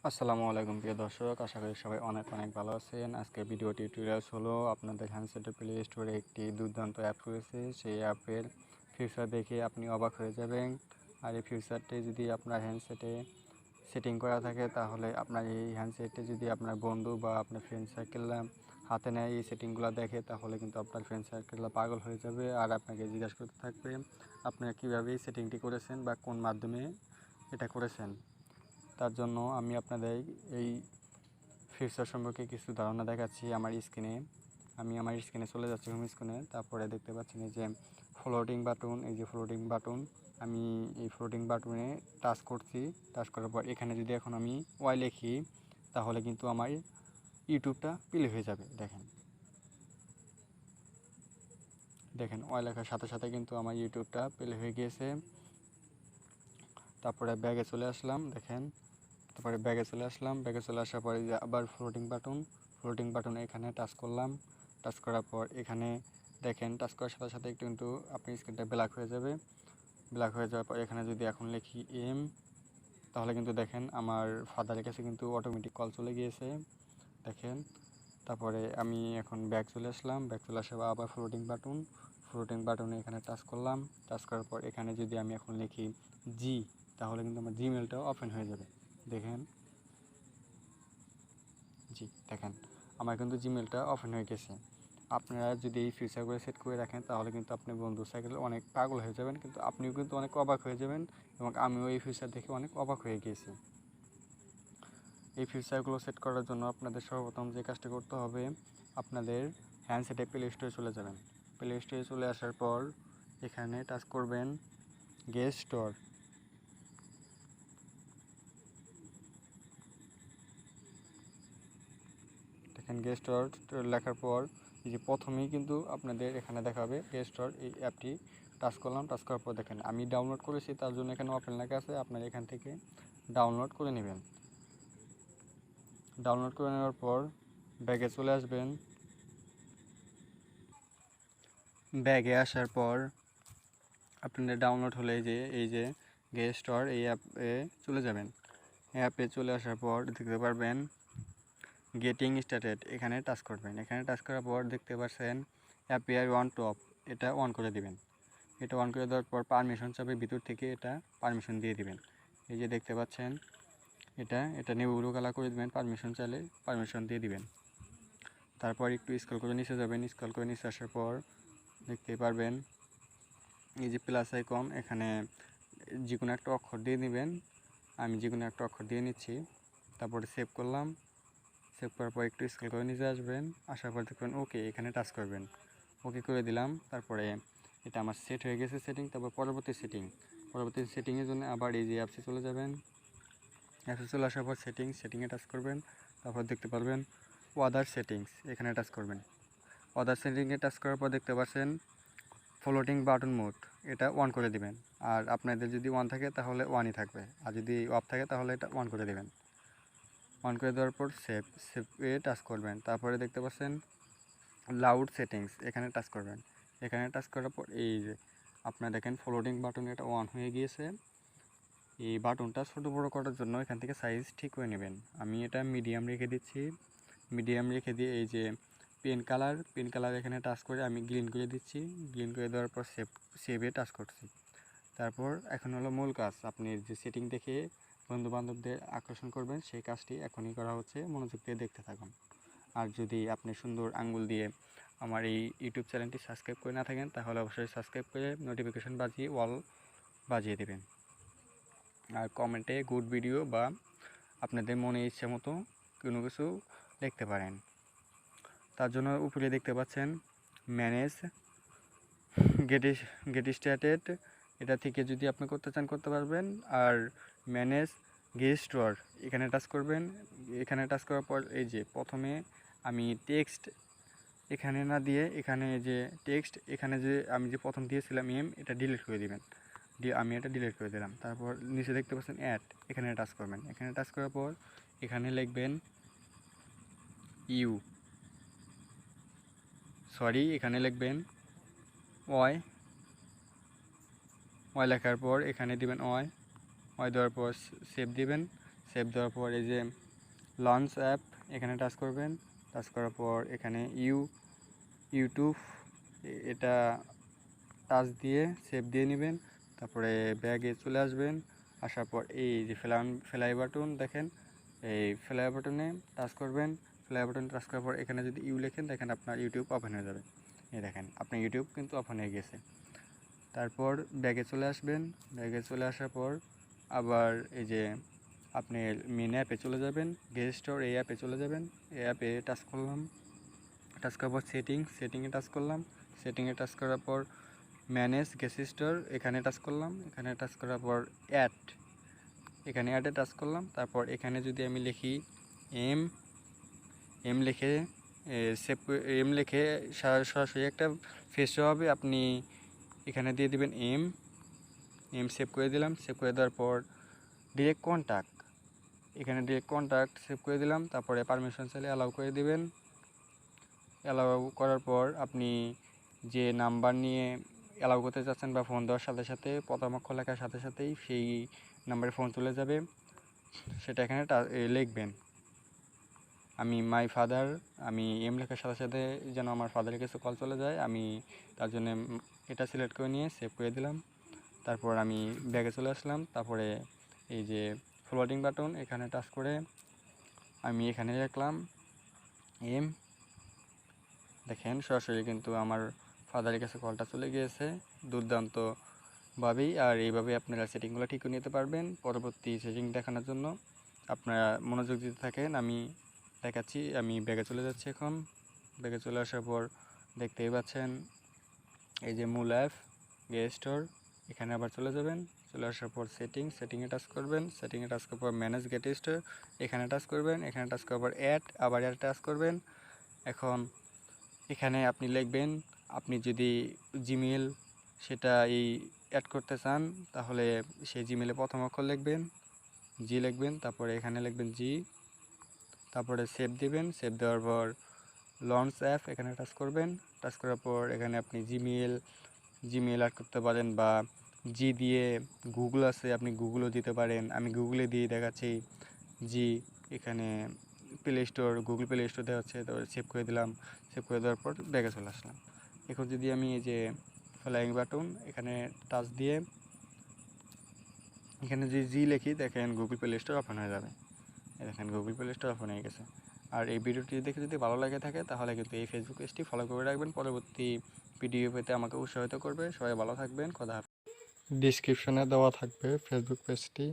আসসালামু আলাইকুম প্রিয় দর্শক, আশা করি সবাই অনেক ভালো আছেন। আজকে ভিডিও টিউটোরিয়াল হলো আপনাদের হ্যান্ডসেটের প্লে স্টোরে একটি দুর্দান্ত অ্যাপ রয়েছে। সেই অ্যাপের ফিচার দেখে আপনি অবাক হয়ে যাবেন। আর এই ফিচারটি যদি আপনার হ্যান্ডসেটে সেটিং করা থাকে, তাহলে আপনার এই হ্যান্ডসেটে যদি আপনার বন্ধু বা আপনার ফ্রেন্ড সার্কেল হাতে নেয়, এই সেটিংগুলো দেখে, তাহলে কিন্তু আপনার ফ্রেন্ড সার্কেল পাগল হয়ে যাবে আর আপনাকে জিজ্ঞাসা করতে থাকবে আপনারা কীভাবে এই সেটিংটি করেছেন বা কোন মাধ্যমে এটা করেছেন। তার জন্য আমি আপনাদের এই ফিচার সম্পর্কে কিছু ধারণা দেখাচ্ছি আমার স্ক্রিনে চলে যাচ্ছি হোম স্ক্রিনে। তারপরে দেখতে পাচ্ছেন এই যে ফ্লোটিং বাটন, আমি এই ফ্লোটিং বাটনে টাচ করছি। টাচ করার পর এখানে যদি এখন আমি ওয়াই লিখি, তাহলে কিন্তু আমার ইউটিউবটা প্লে হয়ে যাবে। দেখেন ওয়াই লেখার সাথে সাথে কিন্তু আমার ইউটিউবটা প্লে হয়ে গিয়েছে। তারপরে ব্যাগে চলে আসলাম। ব্যাগে চলে আসার পরে যে আবার ফ্লোটিং বাটন এখানে টাচ করলাম। টাচ করার পর এখানে দেখেন, টাচ করার সাথে সাথে একটু আপনি স্ক্রিনটা ব্ল্যাক হয়ে যাবে। ব্ল্যাক হয়ে যাওয়ার পর এখানে যদি এখন লিখি তাহলে কিন্তু দেখেন আমার ফাদারের কাছে কিন্তু অটোমেটিক কল চলে গিয়েছে। দেখেন, তারপরে আমি এখন ব্যাক চলে আসার পর আবার ফ্লোটিং বাটনে এখানে টাচ করলাম। টাচ করার পর এখানে যদি আমি এখন লিখি জি, তাহলে কিন্তু আমার জিমেলটাও ওপেন হয়ে যাবে। দেখেন আমার কিন্তু জিমেলটা ওপেন হয়ে গেছে। আপনারা যদি এই ফিচারগুলো সেট করে রাখেন, তাহলে কিন্তু আপনি বন্ধু সাইকেলে অনেক পাগল হয়ে যাবেন, কিন্তু আপনিও কিন্তু অনেক অবাক হয়ে যাবেন। এবং আমিও এই ফিচার দেখে অনেক অবাক হয়ে গিয়েছি। এই ফিচারগুলো সেট করার জন্য আপনাদের সর্বপ্রথম যে কাজটা করতে হবে, আপনাদের হ্যান্ডসেটে প্লে স্টোরে চলে যাবেন। প্লে স্টোরে চলে আসার পর এখানে টাচ করবেন গেট স্টোর। দেখেন গেট স্টোর লেখার পর এই যে প্রথমেই কিন্তু আপনাদের এখানে দেখাবে গেট স্টোর। এই অ্যাপটি টাচ করলাম। টাচ করার পর দেখেন আমি ডাউনলোড করেছি, তার জন্য এখানে ওপেন লেখা আছে। আপনারা এখান থেকে ডাউনলোড করে নেবেন। ডাউনলোড করে নেওয়ার পর ব্যাগে চলে আসবেন। ব্যাগে আসার পর আপনাদের ডাউনলোড হলে এই যে গেট স্টোর, এই অ্যাপে চলে যাবেন। অ্যাপে চলে আসার পর দেখতে পারবেন গেটিং স্টার্টেড, এখানে টাচ করবেন। এখানে টাচ করার পর দেখতে পাচ্ছেন অ্যাপিয়ার অন টপ, এটা অন করে দিবেন। এটা অন করে দেওয়ার পর পারমিশন চাবে, ভিতর থেকে এটা পারমিশন দিয়ে দিবেন। এই যে দেখতে পাচ্ছেন এটা নেবুরো কালার করে দিবেন। পারমিশন চাইলে পারমিশন দিয়ে দিবেন। তারপর একটু স্ক্রল করে নিচে যাবেন। স্ক্রল করে নিচে আসার পর দেখতে পারবেন এই যে প্লাস আইকন, এখানে যে কোনো একটা অক্ষর দিয়ে নেবেন। আমি যে কোনো একটা অক্ষর দিয়ে নিচ্ছি। তারপরে সেভ করলাম। সেভ করার পর একটু স্ক্রল করে নিচে আসবেন। আসার পর দেখবেন ওকে, এখানে টাচ করবেন। ওকে করে দিলাম। তারপরে এটা আমার সেট হয়ে গেছে সেটিং। তারপর পরবর্তী সেটিংয়ের জন্য আবার এই যে অ্যাপসে চলে যাবেন। অ্যাপসে চলে আসার পর সেটিংয়ে টাচ করবেন। তারপর দেখতে পারবেন আদার সেটিংস, এখানে টাচ করবেন। আদার সেটিংয়ে টাচ করার পর দেখতে পাচ্ছেন ফ্লোটিং বাটন মোড, এটা অন করে দিবেন। আর আপনাদের যদি অন থাকে তাহলে ওয়ানই থাকবে, আর যদি অফ থাকে তাহলে এটা অন করে দেবেন। অন করে দেওয়ার পর সেভে টাচ করবেন। তারপরে দেখতে পাচ্ছেন লাউড সেটিংস, এখানে টাচ করবেন। এখানে টাচ করার পর এই যে আপনারা দেখেন ফ্লোটিং বাটন এটা অন হয়ে গিয়েছে। এই বাটনটা ছোটো বড়ো করার জন্য এখান থেকে সাইজ ঠিক করে নেবেন। আমি এটা মিডিয়াম রেখে দিচ্ছি। মিডিয়াম রেখে দিয়ে এই যে পেন কালার এখানে টাচ করে আমি গ্রিন করে দিচ্ছি। গ্রিন করে দেওয়ার পর সেভে টাচ করছি। তারপর এখন হলো মূল কাজ, আপনি যে সেটিং দেখে বন্ধুবান্ধবদের আকর্ষণ করবেন, সেই কাজটি এখনই করা হচ্ছে। মনোযোগ দিয়ে দেখতে থাকুন। আর যদি আপনি সুন্দর আঙ্গুল দিয়ে আমার এই ইউটিউব চ্যানেলটি সাবস্ক্রাইব করে না থাকেন, তাহলে অবশ্যই সাবস্ক্রাইব করে নোটিফিকেশন বাজিয়ে অল বাজিয়ে দেবেন। আর কমেন্টে গুড ভিডিও বা আপনাদের মনে ইচ্ছে মতো কোনো কিছু লিখতে পারেন। তার জন্য উপরে দেখতে পাচ্ছেন ম্যানেজ গেট স্টার্টেড, এটা থেকে যদি আপনি করতে চান করতে পারবেন। আর ম্যানেজ গেট স্টোর, এখানে টাচ করবেন। এখানে টাচ করার পর এই যে প্রথমে আমি টেক্সট এখানে না দিয়ে, এখানে যে টেক্সট এখানে যে আমি যে প্রথম দিয়েছিলাম এটা ডিলিট করে দিবেন। আমি এটা ডিলিট করে দিলাম। তারপর নিচে দেখতে পাচ্ছেন অ্যাড, এখানে টাচ করবেন। এখানে টাচ করার পর এখানে লিখবেন এখানে লিখবেন ওয়াই লেখার পর এখানে দিবেন ওয়াই দেওয়ার পর সেভ দিবেন। সেভ দেওয়ার পর এই যে লঞ্চ অ্যাপ এখানে টাচ করবেন। টাচ করার পর এখানে ইউটিউব এটা টাচ দিয়ে সেভ দিয়ে নেবেন। তারপরে ব্যাগে চলে আসবেন। আসার পর এই যে ফ্লাই বাটন দেখেন, এই ফ্লাই বাটনে টাচ করবেন। ফ্লাই বাটনে টাচ করার পর এখানে যদি লেখেন দেখেন আপনার ইউটিউব ওপেন হয়ে যাবে। এই দেখেন আপনার ইউটিউব কিন্তু ওপেন হয়ে গেছে। তারপর ব্যাগে চলে আসবেন। ব্যাগে চলে আসার পর আবার এই যে আপনি মেন অ্যাপে চলে যাবেন, গেস্ট স্টোর এই অ্যাপে চলে যাবেন। এই অ্যাপে টাচ করলাম। টাচ করার পর সেটিংয়ে টাচ করলাম। সেটিংয়ে টাচ করার পর ম্যানেজ গেস্ট স্টোর এখানে টাচ করলাম। এখানে টাচ করার পর এখানে অ্যাডে টাচ করলাম। তারপর এখানে যদি আমি লিখি এম লিখে সেভ লিখে সরাসরি একটা ফেস হবে। আপনি এখানে দিয়ে দিবেন এম সেভ করে দিলাম। সেভ করে দেওয়ার পর ডিরেক্ট কন্ট্যাক্ট এখানে ডিরেক্ট কন্ট্যাক্ট সেভ করে দিলাম। তারপরে পারমিশন চাইলে অ্যালাউ করে দিবেন। অ্যালাউ করার পর আপনি যে নাম্বার নিয়ে অ্যালাউ করতে চাচ্ছেন বা ফোন দেওয়ার সাথে সাথে প্রথম অক্ষর লেখার সাথে সাথেই সেই নাম্বারে ফোন চলে যাবে, সেটা এখানে লিখবেন। আমি মাই ফাদার, আমি এম লেখার সাথে সাথে যেন আমার ফাদারের কাছে কল চলে যায়, আমি তার জন্য এটা সিলেক্ট করে নিয়ে সেভ করে দিলাম। তারপর আমি ব্যাগে চলে আসলাম। তারপরে এই যে ফরওয়ার্ডিং বাটন এখানে টাচ করে আমি এখানে রাখলাম এম। দেখেন সরাসরি কিন্তু আমার ফাদারের কাছে কলটা চলে গিয়েছে দুর্দান্তভাবেই। আর এইভাবে আপনারা সেটিংগুলো ঠিক করে নিতে পারবেন। পরবর্তী সেটিং দেখানোর জন্য আপনারা মনোযোগ দিতে থাকেন, আমি দেখাচ্ছি। আমি ব্যাগে চলে যাচ্ছি এখন। ব্যাগে চলে আসার পর দেখতেই পাচ্ছেন এই যে মূল অ্যাপ গেস্ট স্টোর এখানে আবার চলে যাবেন। চলে আসার পর সেটিংয়ে টাচ করবেন। সেটিংয়ে টাচ করার পর ম্যানেজ গেট স্টোর এখানে টাচ করবেন। এখানে টাচ করার পর আবার অ্যাড টাচ করবেন। এখন এখানে আপনি লিখবেন, আপনি যদি জিমেল সেটা অ্যাড করতে চান তাহলে সেই জিমেলে প্রথম অক্ষর লিখবেন, জি লিখবেন। তারপরে এখানে লিখবেন জি। তারপরে সেভ দিবেন। সেভ দেওয়ার পর লঞ্চ অ্যাপ এখানে টাচ করবেন। টাচ করার পর এখানে আপনি জিমেল অ্যাড করতে পারেন বা জি দিয়ে গুগল আছে আপনি গুগলও দিতে পারেন। আমি গুগলে দিয়ে দেখাচ্ছি জি। এখানে গুগল প্লে স্টোর দেওয়া হচ্ছে, তো সেভ করে দিলাম। সেভ করে দেওয়ার পর ব্যাগে চলে আসলাম। এখন যদি আমি এই যে ফ্লাইং বাটন এখানে টাচ দিয়ে এখানে যদি জি লিখি দেখেন গুগল প্লে স্টোর ওপেন হয়ে যাবে। দেখেন গুগল প্লে স্টোর ওপেন হয়ে গেছে। আর এই ভিডিওটি দেখে যদি ভালো লাগে থাকে তাহলে কিন্তু এই ফেসবুক পেজটি ফলো করে রাখবেন। পরবর্তী ভিডিও পেতে আমাকে উৎসাহিত করবে। সবাই ভালো থাকবেন। খোদা হাফেজ। ডিসক্রিপশনে দেওয়া থাকবে ফেসবুক পেজটি।